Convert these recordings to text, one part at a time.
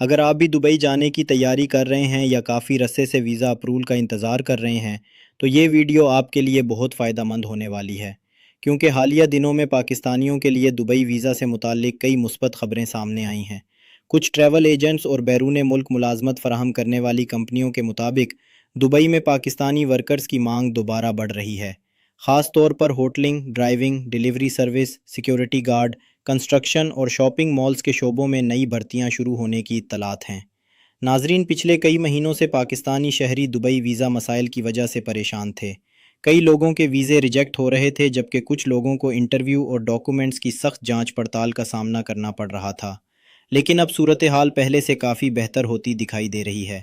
اگر آپ بھی دبئی جانے کی تیاری کر رہے ہیں یا کافی عرصے سے ویزا اپروول کا انتظار کر رہے ہیں تو یہ ویڈیو آپ کے لیے بہت فائدہ مند ہونے والی ہے، کیونکہ حالیہ دنوں میں پاکستانیوں کے لیے دبئی ویزا سے متعلق کئی مثبت خبریں سامنے آئی ہیں۔ کچھ ٹریول ایجنٹس اور بیرون ملک ملازمت فراہم کرنے والی کمپنیوں کے مطابق دبئی میں پاکستانی ورکرز کی مانگ دوبارہ بڑھ رہی ہے، خاص طور پر hoteling, driving, delivery service, security guard, construction اور شاپنگ مالز کے شعبوں میں نئی بھرتیاں شروع ہونے کی اطلاعات ہیں۔ ناظرین، پچھلے کئی مہینوں سے پاکستانی شہری دبئی ویزا مسائل کی وجہ سے پریشان تھے۔ کئی لوگوں کے ویزے ریجیکٹ ہو رہے تھے، جبکہ کچھ لوگوں کو انٹرویو اور ڈاکومنٹس کی سخت جانچ پڑتال کا سامنا کرنا پڑ رہا تھا، لیکن اب صورتحال پہلے سے کافی بہتر ہوتی دکھائی دے رہی ہے۔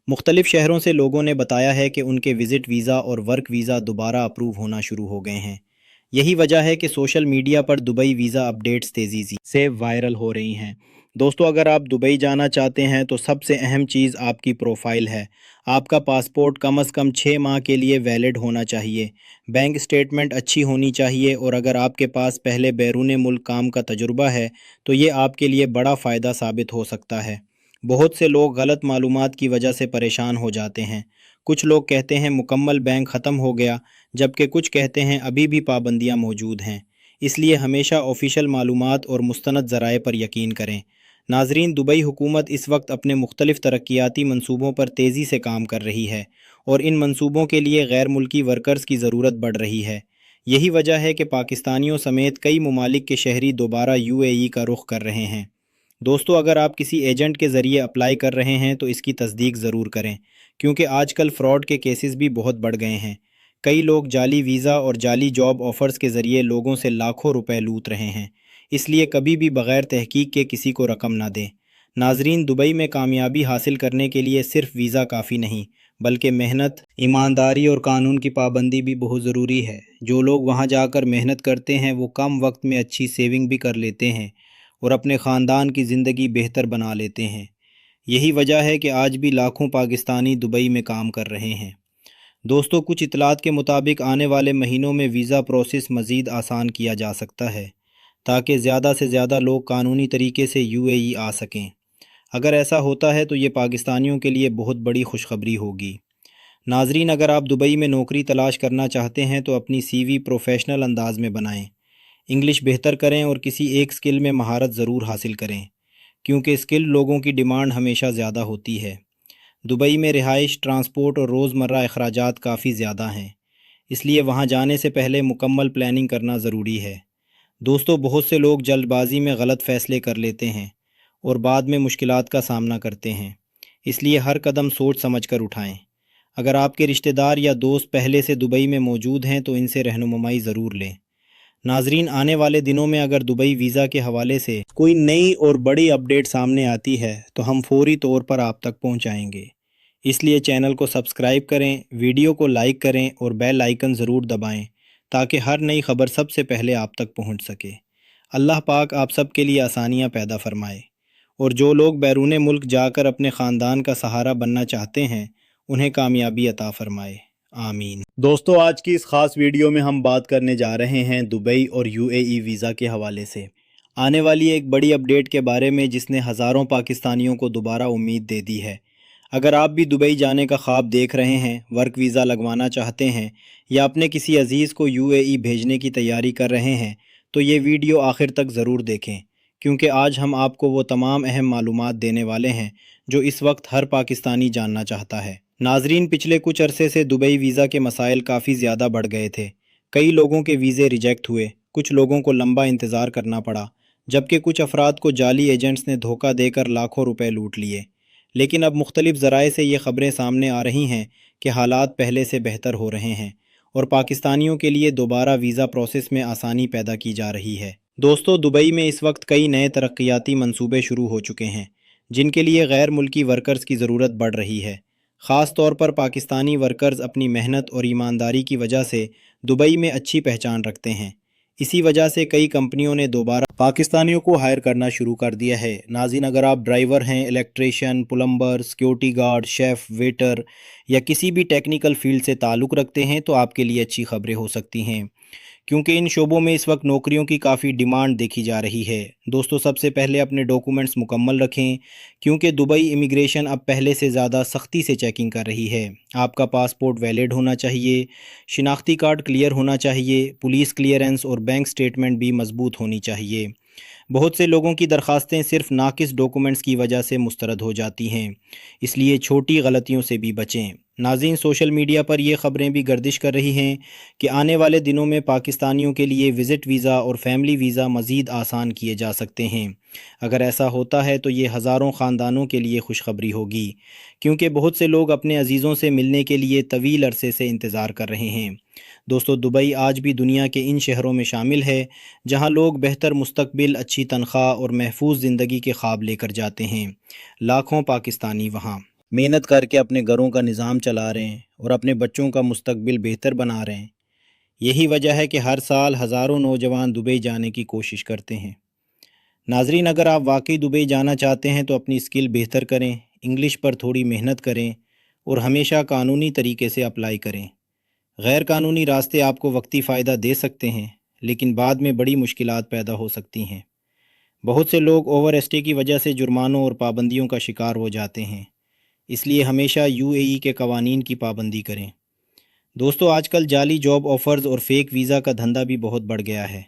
مختلف شہروں سے لوگوں نے بتایا ہے کہ ان کے وزٹ ویزا اور ورک ویزا دوبارہ اپروو ہونا شروع ہو گئے ہیں۔ یہی وجہ ہے کہ سوشل میڈیا پر دبئی ویزا اپڈیٹس تیزی سے وائرل ہو رہی ہیں۔ دوستو، اگر آپ دبئی جانا چاہتے ہیں تو سب سے اہم چیز آپ کی پروفائل ہے۔ آپ کا پاسپورٹ کم از کم 6 ماہ کے لیے ویلڈ ہونا چاہیے، بینک سٹیٹمنٹ اچھی ہونی چاہیے، اور اگر آپ کے پاس پہلے بیرون ملک کام کا تجربہ ہے تو یہ آپ کے لیے بڑا فائدہ ثابت ہو سکتا ہے۔ بہت سے لوگ غلط معلومات کی وجہ سے پریشان ہو جاتے ہیں۔ کچھ لوگ کہتے ہیں مکمل بینک ختم ہو گیا، جبکہ کچھ کہتے ہیں ابھی بھی پابندیاں موجود ہیں۔ اس لیے ہمیشہ آفیشیل معلومات اور مستند ذرائع پر یقین کریں۔ ناظرین، دبئی حکومت اس وقت اپنے مختلف ترقیاتی منصوبوں پر تیزی سے کام کر رہی ہے، اور ان منصوبوں کے لیے غیر ملکی ورکرز کی ضرورت بڑھ رہی ہے۔ یہی وجہ ہے کہ پاکستانیوں سمیت کئی ممالک کے شہری دوبارہ UAE کا رخ کر رہے ہیں۔ دوستو، اگر آپ کسی ایجنٹ کے ذریعے اپلائی کر رہے ہیں تو اس کی تصدیق ضرور کریں، کیونکہ آج کل فراڈ کے کیسز بھی بہت بڑھ گئے ہیں۔ کئی لوگ جعلی ویزا اور جعلی جاب آفرز کے ذریعے لوگوں سے لاکھوں روپے لوٹ رہے ہیں، اس لیے کبھی بھی بغیر تحقیق کے کسی کو رقم نہ دیں۔ ناظرین، دبئی میں کامیابی حاصل کرنے کے لیے صرف ویزا کافی نہیں، بلکہ محنت، ایمانداری اور قانون کی پابندی بھی بہت ضروری ہے۔ جو لوگ وہاں جا کر محنت کرتے ہیں وہ کم وقت میں اچھی سیونگ بھی کر لیتے ہیں اور اپنے خاندان کی زندگی بہتر بنا لیتے ہیں۔ یہی وجہ ہے کہ آج بھی لاکھوں پاکستانی دبئی میں کام کر رہے ہیں۔ دوستو، کچھ اطلاعات کے مطابق آنے والے مہینوں میں ویزا پروسیس مزید آسان کیا جا سکتا ہے، تاکہ زیادہ سے زیادہ لوگ قانونی طریقے سے UAE آ سکیں۔ اگر ایسا ہوتا ہے تو یہ پاکستانیوں کے لیے بہت بڑی خوشخبری ہوگی۔ ناظرین، اگر آپ دبئی میں نوکری تلاش کرنا چاہتے ہیں تو اپنی CV پروفیشنل انداز میں بنائیں، انگلش بہتر کریں اور کسی ایک سکل میں مہارت ضرور حاصل کریں، کیونکہ سکل لوگوں کی ڈیمانڈ ہمیشہ زیادہ ہوتی ہے۔ دبئی میں رہائش، ٹرانسپورٹ اور روزمرہ اخراجات کافی زیادہ ہیں، اس لیے وہاں جانے سے پہلے مکمل پلاننگ کرنا ضروری ہے۔ دوستو، بہت سے لوگ جلد بازی میں غلط فیصلے کر لیتے ہیں اور بعد میں مشکلات کا سامنا کرتے ہیں، اس لیے ہر قدم سوچ سمجھ کر اٹھائیں۔ اگر آپ کے رشتہ دار یا دوست پہلے سے دبئی میں موجود ہیں تو ان سے رہنمائی ضرور لیں۔ ناظرین، آنے والے دنوں میں اگر دبئی ویزا کے حوالے سے کوئی نئی اور بڑی اپڈیٹ سامنے آتی ہے تو ہم فوری طور پر آپ تک پہنچائیں گے، اس لیے چینل کو سبسکرائب کریں، ویڈیو کو لائک کریں اور بیل آئیکن ضرور دبائیں تاکہ ہر نئی خبر سب سے پہلے آپ تک پہنچ سکے۔ اللہ پاک آپ سب کے لیے آسانیاں پیدا فرمائے، اور جو لوگ بیرون ملک جا کر اپنے خاندان کا سہارا بننا چاہتے ہیں انہیں کامیابی عطا فرمائے، آمین۔ دوستو، آج کی اس خاص ویڈیو میں ہم بات کرنے جا رہے ہیں دبئی اور UAE ویزا کے حوالے سے آنے والی ایک بڑی اپڈیٹ کے بارے میں، جس نے ہزاروں پاکستانیوں کو دوبارہ امید دے دی ہے۔ اگر آپ بھی دبئی جانے کا خواب دیکھ رہے ہیں، ورک ویزا لگوانا چاہتے ہیں یا اپنے کسی عزیز کو UAE بھیجنے کی تیاری کر رہے ہیں تو یہ ویڈیو آخر تک ضرور دیکھیں، کیونکہ آج ہم آپ کو وہ تمام اہم معلومات دینے والے ہیں جو اس وقت ہر پاکستانی جاننا چاہتا ہے۔ ناظرین، پچھلے کچھ عرصے سے دبئی ویزا کے مسائل کافی زیادہ بڑھ گئے تھے۔ کئی لوگوں کے ویزے ریجیکٹ ہوئے، کچھ لوگوں کو لمبا انتظار کرنا پڑا، جبکہ کچھ افراد کو جعلی ایجنٹس نے دھوکہ دے کر لاکھوں روپے لوٹ لیے۔ لیکن اب مختلف ذرائع سے یہ خبریں سامنے آ رہی ہیں کہ حالات پہلے سے بہتر ہو رہے ہیں اور پاکستانیوں کے لیے دوبارہ ویزا پروسیس میں آسانی پیدا کی جا رہی ہے۔ دوستو، دبئی میں اس وقت کئی نئے ترقیاتی منصوبے شروع ہو چکے ہیں جن کے لیے غیر ملکی ورکرز کی ضرورت بڑھ رہی ہے۔ خاص طور پر پاکستانی ورکرز اپنی محنت اور ایمانداری کی وجہ سے دبئی میں اچھی پہچان رکھتے ہیں۔ اسی وجہ سے کئی کمپنیوں نے دوبارہ پاکستانیوں کو ہائر کرنا شروع کر دیا ہے۔ ناظرین، اگر آپ ڈرائیور ہیں، electrician, plumber, security guard, chef, waiter یا کسی بھی ٹیکنیکل فیلڈ سے تعلق رکھتے ہیں تو آپ کے لیے اچھی خبریں ہو سکتی ہیں، کیونکہ ان شعبوں میں اس وقت نوکریوں کی کافی ڈیمانڈ دیکھی جا رہی ہے۔ دوستو، سب سے پہلے اپنے ڈاکومنٹس مکمل رکھیں، کیونکہ دبئی امیگریشن اب پہلے سے زیادہ سختی سے چیکنگ کر رہی ہے۔ آپ کا پاسپورٹ ویلڈ ہونا چاہیے، شناختی کارڈ کلیئر ہونا چاہیے، پولیس کلیئرنس اور بینک سٹیٹمنٹ بھی مضبوط ہونی چاہیے۔ بہت سے لوگوں کی درخواستیں صرف ناقص ڈاکومنٹس کی وجہ سے مسترد ہو جاتی ہیں، اس لیے چھوٹی غلطیوں سے بھی بچیں۔ ناظرین، سوشل میڈیا پر یہ خبریں بھی گردش کر رہی ہیں کہ آنے والے دنوں میں پاکستانیوں کے لیے وزٹ ویزا اور فیملی ویزا مزید آسان کیے جا سکتے ہیں۔ اگر ایسا ہوتا ہے تو یہ ہزاروں خاندانوں کے لیے خوشخبری ہوگی، کیونکہ بہت سے لوگ اپنے عزیزوں سے ملنے کے لیے طویل عرصے سے انتظار کر رہے ہیں۔ دوستو، دبئی آج بھی دنیا کے ان شہروں میں شامل ہے جہاں لوگ بہتر مستقبل، اچھی تنخواہ اور محفوظ زندگی کے خواب لے کر جاتے ہیں۔ لاکھوں پاکستانی وہاں محنت کر کے اپنے گھروں کا نظام چلا رہے ہیں اور اپنے بچوں کا مستقبل بہتر بنا رہے ہیں۔ یہی وجہ ہے کہ ہر سال ہزاروں نوجوان دبئی جانے کی کوشش کرتے ہیں۔ ناظرین، اگر آپ واقعی دبئی جانا چاہتے ہیں تو اپنی سکل بہتر کریں، انگلش پر تھوڑی محنت کریں اور ہمیشہ قانونی طریقے سے اپلائی کریں۔ غیر قانونی راستے آپ کو وقتی فائدہ دے سکتے ہیں، لیکن بعد میں بڑی مشکلات پیدا ہو سکتی ہیں۔ بہت سے لوگ اوور اسٹے کی وجہ سے جرمانوں اور پابندیوں کا شکار ہو جاتے ہیں، اس لیے ہمیشہ UAE کے قوانین کی پابندی کریں۔ دوستو، آج کل جعلی جاب آفرز اور فیک ویزا کا دھندا بھی بہت بڑھ گیا ہے۔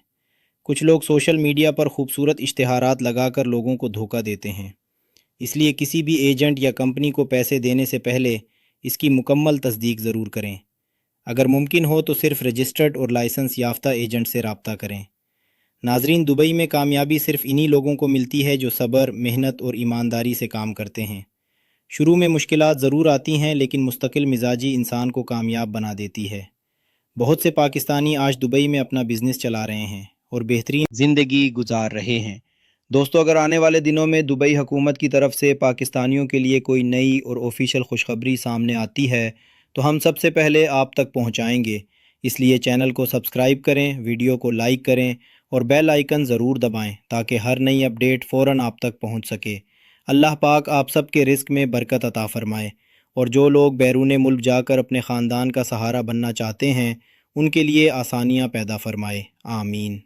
کچھ لوگ سوشل میڈیا پر خوبصورت اشتہارات لگا کر لوگوں کو دھوکہ دیتے ہیں، اس لیے کسی بھی ایجنٹ یا کمپنی کو پیسے دینے سے پہلے اس کی مکمل تصدیق ضرور کریں۔ اگر ممکن ہو تو صرف رجسٹرڈ اور لائسنس یافتہ ایجنٹ سے رابطہ کریں۔ ناظرین، دبئی میں کامیابی صرف انہی لوگوں کو ملتی ہے جو صبر، محنت اور ایمانداری سے کام کرتے ہیں۔ شروع میں مشکلات ضرور آتی ہیں، لیکن مستقل مزاجی انسان کو کامیاب بنا دیتی ہے۔ بہت سے پاکستانی آج دبئی میں اپنا بزنس چلا رہے ہیں اور بہترین زندگی گزار رہے ہیں۔ دوستو، اگر آنے والے دنوں میں دبئی حکومت کی طرف سے پاکستانیوں کے لیے کوئی نئی اور آفیشیل خوشخبری سامنے آتی ہے تو ہم سب سے پہلے آپ تک پہنچائیں گے۔ اس لیے چینل کو سبسکرائب کریں، ویڈیو کو لائک کریں اور بیل آئیکن ضرور دبائیں تاکہ ہر نئی اپڈیٹ فوراً آپ تک پہنچ سکے۔ اللہ پاک آپ سب کے رزق میں برکت عطا فرمائے، اور جو لوگ بیرون ملک جا کر اپنے خاندان کا سہارا بننا چاہتے ہیں ان کے لیے آسانیاں پیدا فرمائے۔ آمین۔